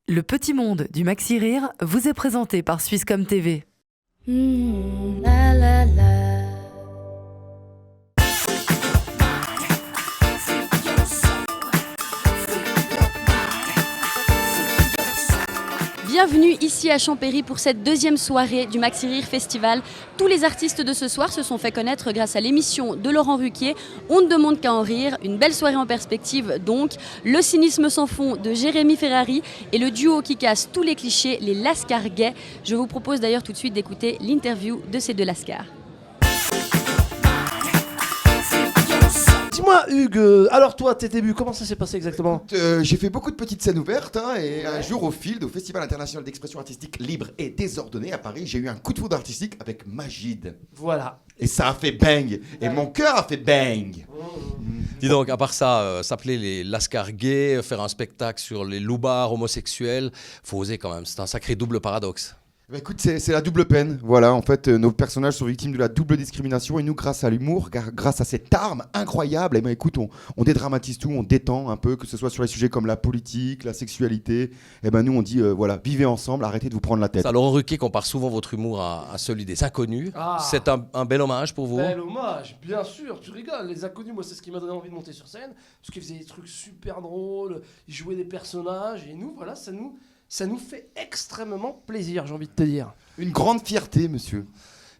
Le petit monde du Maxi Rire vous est présenté par Swisscom TV. La la la. Bienvenue ici à Champéry pour cette deuxième soirée du Maxi Rire Festival. Tous les artistes de ce soir se sont fait connaître grâce à l'émission de Laurent Ruquier. On ne demande qu'à en rire. Une belle soirée en perspective donc. Le cynisme sans fond de Jérémy Ferrari et le duo qui casse tous les clichés, les Lascar gays. Je vous propose d'ailleurs tout de suite d'écouter l'interview de ces deux Lascars. Dis-moi Hugues, alors toi, tes débuts, comment ça s'est passé exactement ? J'ai fait beaucoup de petites scènes ouvertes et un jour au Field, au Festival international d'expression artistique libre et désordonnée à Paris, j'ai eu un coup de foudre artistique avec Magid. Voilà. Et ça a fait bang. Et mon cœur a fait bang. Dis donc, à part ça, s'appeler les Lascar gays, faire un spectacle sur les loupards homosexuels, faut oser quand même, c'est un sacré double paradoxe. Bah écoute, c'est la double peine. Voilà, en fait, nos personnages sont victimes de la double discrimination et nous, grâce à l'humour, grâce à cette arme incroyable, écoute, on dédramatise tout, on détend un peu, que ce soit sur les sujets comme la politique, la sexualité. Et ben nous, on dit, voilà, vivez ensemble, arrêtez de vous prendre la tête. Ça, Laurent Ruquier compare souvent votre humour à celui des inconnus. Ah. C'est un bel hommage pour vous. Bel hommage, bien sûr, tu rigoles. Les inconnus, moi, c'est ce qui m'a donné envie de monter sur scène, parce qu'ils faisaient des trucs super drôles, ils jouaient des personnages, et nous, voilà, ça nous fait extrêmement plaisir, j'ai envie de te dire. Une grande fierté, monsieur.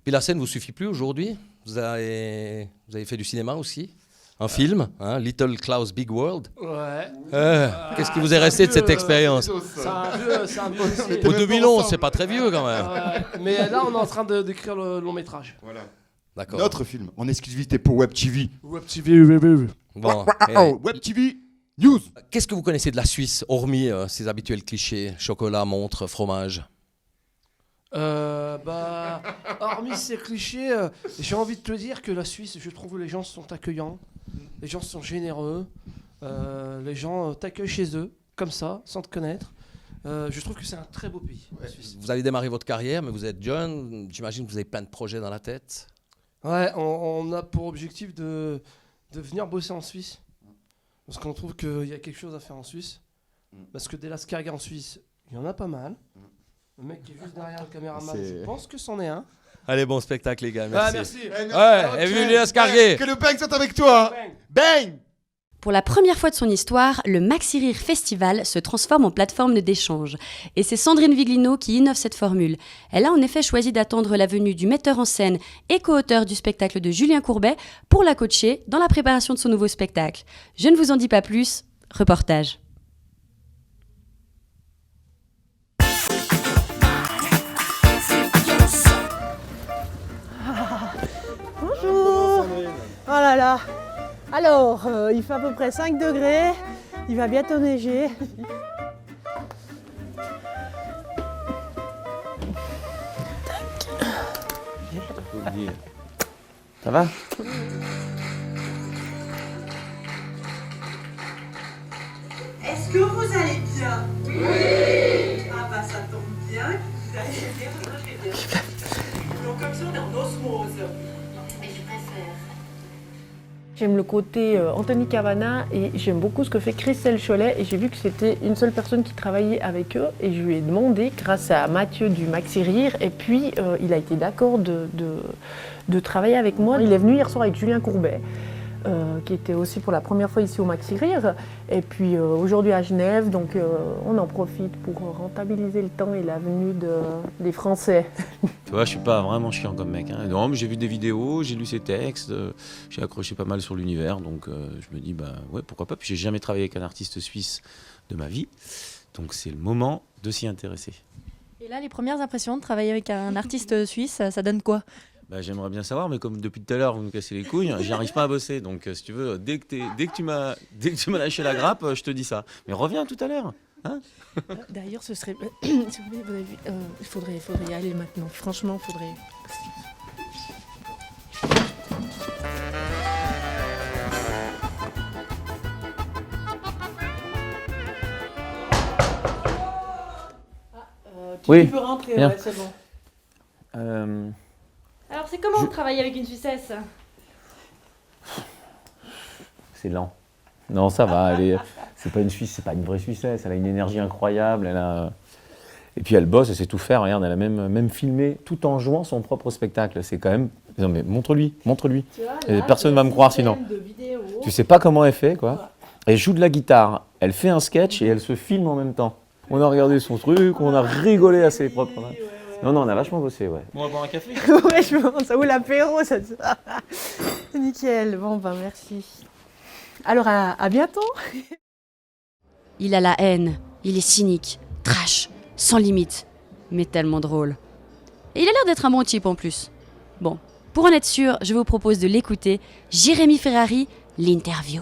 Puis la scène vous suffit plus aujourd'hui. Vous avez fait du cinéma aussi. Un film, hein, Little Klaus Big World. Ouais. Qu'est-ce qui vous est resté de cette expérience ? C'est un vieux. Pour 2011, c'est pas très vieux quand même. Mais là, on est en train d'écrire le long métrage. Voilà. D'accord. Notre film, en exclusivité pour Web TV. Web TV. Bon, Web TV News. qu'est-ce que vous connaissez de la Suisse, hormis ces habituels clichés, chocolat, montre, fromage ? Hormis ces clichés, j'ai envie de te dire que la Suisse, je trouve que les gens sont accueillants, les gens sont généreux, les gens t'accueillent chez eux, comme ça, sans te connaître. Je trouve que c'est un très beau pays, la Suisse. Vous allez démarrer votre carrière, mais vous êtes jeune. J'imagine que vous avez plein de projets dans la tête. Ouais, on a pour objectif de venir bosser en Suisse, parce qu'on trouve qu'il y a quelque chose à faire en Suisse, parce que des Lascar en Suisse, il y en a pas mal. Le mec qui est juste derrière le caméraman, je pense que c'en est un. Allez, bon spectacle les gars, Ah, merci. merci. Ouais, et vive les escargués. Que le bang soit avec toi. Bang. Pour la première fois de son histoire, le Maxi Rire Festival se transforme en plateforme d'échange. Et c'est Sandrine Viglino qui innove cette formule. Elle a en effet choisi d'attendre la venue du metteur en scène et co-auteur du spectacle de Julien Courbet pour la coacher dans la préparation de son nouveau spectacle. Je ne vous en dis pas plus, reportage. Bonjour. Oh là là. Alors, il fait à peu près 5 degrés. Il va bientôt neiger. Ça va? Est-ce que vous allez bien? Oui. Ah bah ça tombe bien que vous allez bien, moi je vais bien. Donc comme ça on est en osmose. Mais je préfère. J'aime le côté Anthony Cavana et j'aime beaucoup ce que fait Christelle Cholet. Et j'ai vu que c'était une seule personne qui travaillait avec eux. Et je lui ai demandé, grâce à Mathieu du Maxi Rire, et puis il a été d'accord de travailler avec moi. Il est venu hier soir avec Julien Courbet. Qui était aussi pour la première fois ici au Maxi Rire. Et puis aujourd'hui à Genève, donc on en profite pour rentabiliser le temps et la venue des Français. Tu vois, je suis pas vraiment chiant comme mec. Hein. Non, mais j'ai vu des vidéos, j'ai lu ses textes, j'ai accroché pas mal sur l'univers, donc je me dis, bah ouais, pourquoi pas. Puis j'ai jamais travaillé avec un artiste suisse de ma vie, donc c'est le moment de s'y intéresser. Et là, les premières impressions de travailler avec un artiste suisse, ça donne quoi ? Bah, j'aimerais bien savoir, mais comme depuis tout à l'heure vous me cassez les couilles, j'y arrive pas à bosser. Donc si tu veux, dès que tu m'as lâché la grappe, je te dis ça. Mais reviens tout à l'heure. Hein. D'ailleurs, ce serait... si vous avez vu, il faudrait y aller maintenant. Franchement, il faudrait... Oui, tu peux rentrer, bien. ouais, c'est bon. Alors, c'est comment de travailler avec une Suissesse ? C'est lent. Non, ça va. C'est pas une Suisse, c'est pas une vraie Suissesse. Elle a une énergie incroyable. Et puis elle bosse, elle sait tout faire. Regarde, elle a même filmé tout en jouant son propre spectacle. C'est quand même. Non mais montre-lui. Et personne ne va me croire sinon. Tu sais pas comment elle fait, quoi. Elle joue de la guitare, elle fait un sketch et elle se filme en même temps. On a regardé son truc, on a rigolé à ses propres mains. Non, on a vachement bossé, ouais. Bon, on va boire un café. Ouais, je pense. Ou l'apéro, ça. Nickel. Bon, ben merci. Alors, à bientôt. Il a la haine, il est cynique, trash, sans limite, mais tellement drôle. Et il a l'air d'être un bon type en plus. Bon, pour en être sûr, je vous propose de l'écouter. Jérémy Ferrari, l'interview.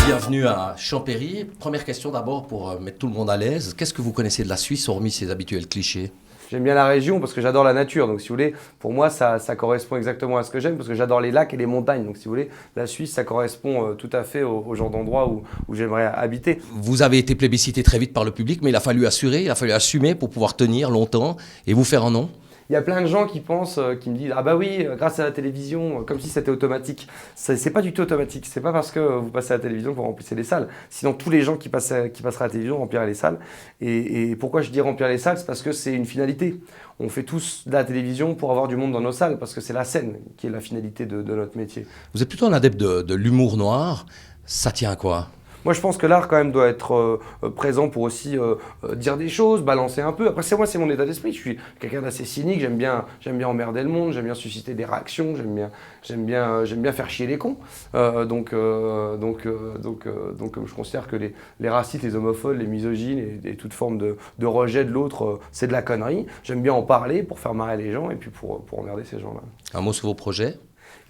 Bienvenue à Champéry. Première question d'abord pour mettre tout le monde à l'aise. Qu'est-ce que vous connaissez de la Suisse, hormis ses habituels clichés ? J'aime bien la région parce que j'adore la nature. Donc, si vous voulez, pour moi, ça correspond exactement à ce que j'aime parce que j'adore les lacs et les montagnes. Donc, si vous voulez, la Suisse, ça correspond tout à fait au genre d'endroit où j'aimerais habiter. Vous avez été plébiscité très vite par le public, mais il a fallu assumer pour pouvoir tenir longtemps et vous faire un nom. Il y a plein de gens qui pensent, qui me disent « Ah bah oui, grâce à la télévision, comme si c'était automatique ». C'est pas du tout automatique. C'est pas parce que vous passez à la télévision que vous remplissez les salles. Sinon, tous les gens qui passeraient à la télévision rempliraient les salles. Et pourquoi je dis remplir les salles ? C'est parce que c'est une finalité. On fait tous de la télévision pour avoir du monde dans nos salles, parce que c'est la scène qui est la finalité de notre métier. Vous êtes plutôt un adepte de l'humour noir. Ça tient à quoi ? Moi, je pense que l'art, quand même, doit être présent pour aussi dire des choses, balancer un peu. Après, c'est mon état d'esprit. Je suis quelqu'un d'assez cynique. J'aime bien emmerder le monde. J'aime bien susciter des réactions. J'aime bien faire chier les cons. Donc, je considère que les racistes, les homophobes, les misogynes et toute forme de rejet de l'autre, c'est de la connerie. J'aime bien en parler pour faire marrer les gens et puis pour emmerder ces gens-là. Un mot sur vos projets ?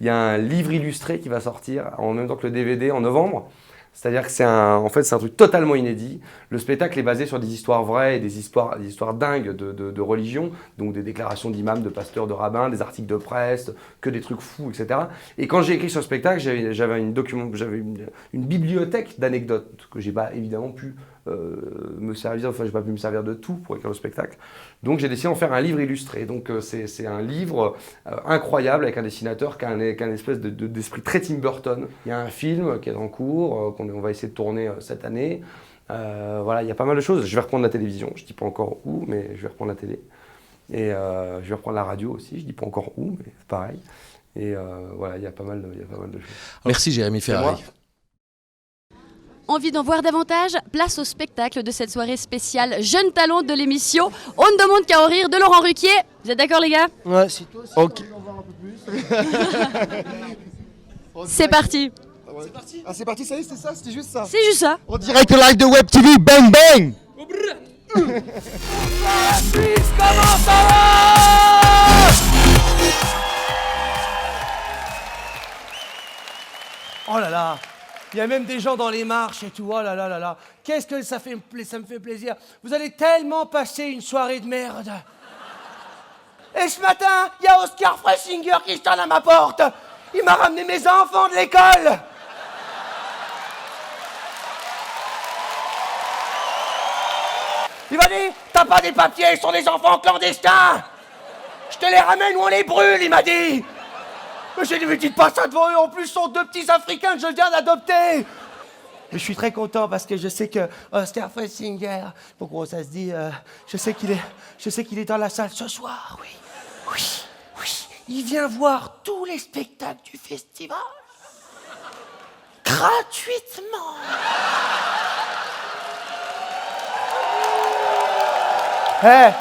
Il y a un livre illustré qui va sortir en même temps que le DVD en novembre. C'est-à-dire que c'est un truc totalement inédit. Le spectacle est basé sur des histoires vraies et des histoires dingues de religion, donc des déclarations d'imams, de pasteurs, de rabbins, des articles de presse, que des trucs fous, etc. Et quand j'ai écrit sur ce spectacle, j'avais une bibliothèque d'anecdotes que j'ai pas évidemment pu me servir, enfin j'ai pas pu me servir de tout pour écrire le spectacle. Donc j'ai décidé d'en faire un livre illustré. Donc c'est un livre incroyable avec un dessinateur qui a un espèce d'esprit très Tim Burton. Il y a un film qui est en cours, qu'on va essayer de tourner cette année. Voilà, il y a pas mal de choses. Je vais reprendre la télévision, je dis pas encore où, mais je vais reprendre la télé. Et je vais reprendre la radio aussi, je dis pas encore où, mais c'est pareil. Et voilà, il y a pas mal de choses. Merci Jérémy Ferrari. Envie d'en voir davantage ? Place au spectacle de cette soirée spéciale Jeunes Talents de l'émission On ne demande qu'à en rire de Laurent Ruquier. Vous êtes d'accord les gars ? Ouais, si toi aussi Ok. tu veux en voir un peu plus. C'est parti. C'est parti. Ah c'est parti, ça y est, c'est ça, c'était juste ça. C'est juste ça. En direct live de Web TV, bang bang. Oh là là, il y a même des gens dans les marches et tout, oh là là là là. Qu'est-ce que ça me fait plaisir. Vous allez tellement passer une soirée de merde. Et ce matin, il y a Oscar Fressinger qui sonne à ma porte. Il m'a ramené mes enfants de l'école. Il m'a dit, t'as pas des papiers, ils sont des enfants clandestins. Je te les ramène ou on les brûle, il m'a dit. Mais j'ai dit, mais dites pas ça devant eux, en plus, ce sont deux petits Africains que je viens d'adopter. Mais je suis très content parce que je sais que Oscar Fressinger, pourquoi ça se dit, je sais qu'il est dans la salle ce soir, oui. Il vient voir tous les spectacles du festival. Gratuitement. Hey,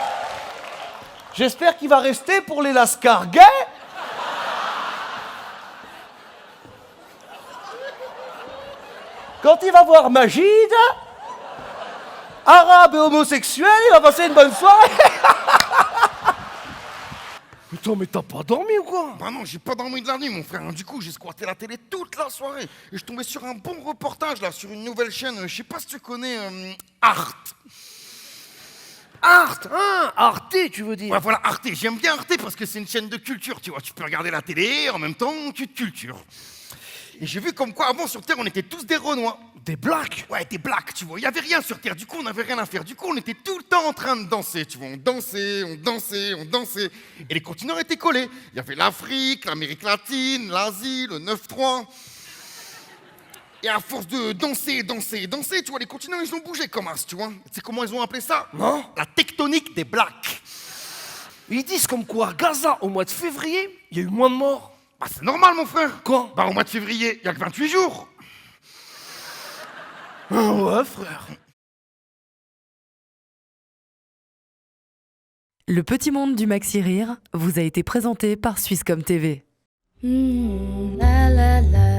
j'espère qu'il va rester pour les Lascar gays. Quand il va voir Magide, arabe et homosexuel, il va passer une bonne soirée. Putain, mais t'as pas dormi ou quoi? Bah non, j'ai pas dormi de la nuit, mon frère. Du coup, j'ai squatté la télé toute la soirée. Et je tombais sur un bon reportage, là, sur une nouvelle chaîne. Je sais pas si tu connais Arte. Arte, hein? Arte, tu veux dire? Ouais, voilà, Arte. J'aime bien Arte parce que c'est une chaîne de culture, tu vois. Tu peux regarder la télé, en même temps, tu te cultures. Et j'ai vu comme quoi avant sur Terre on était tous des Renois. Des blacks? Ouais, des blacks, tu vois. Il y avait rien sur Terre, du coup on n'avait rien à faire. Du coup on était tout le temps en train de danser, tu vois. On dansait, on dansait, on dansait. Et les continents étaient collés. Il y avait l'Afrique, l'Amérique latine, l'Asie, le 9-3. Et à force de danser, danser, danser, tu vois, les continents ils ont bougé comme as, tu vois. Tu sais comment ils ont appelé ça? Non? La tectonique des blacks. Ils disent comme quoi à Gaza, au mois de février, il y a eu moins de morts. Bah c'est normal mon frère. Quoi? Bah au mois de février, il y a que 28 jours. Ouais, frère. Le petit monde du Maxi Rire vous a été présenté par Swisscom TV. La la la.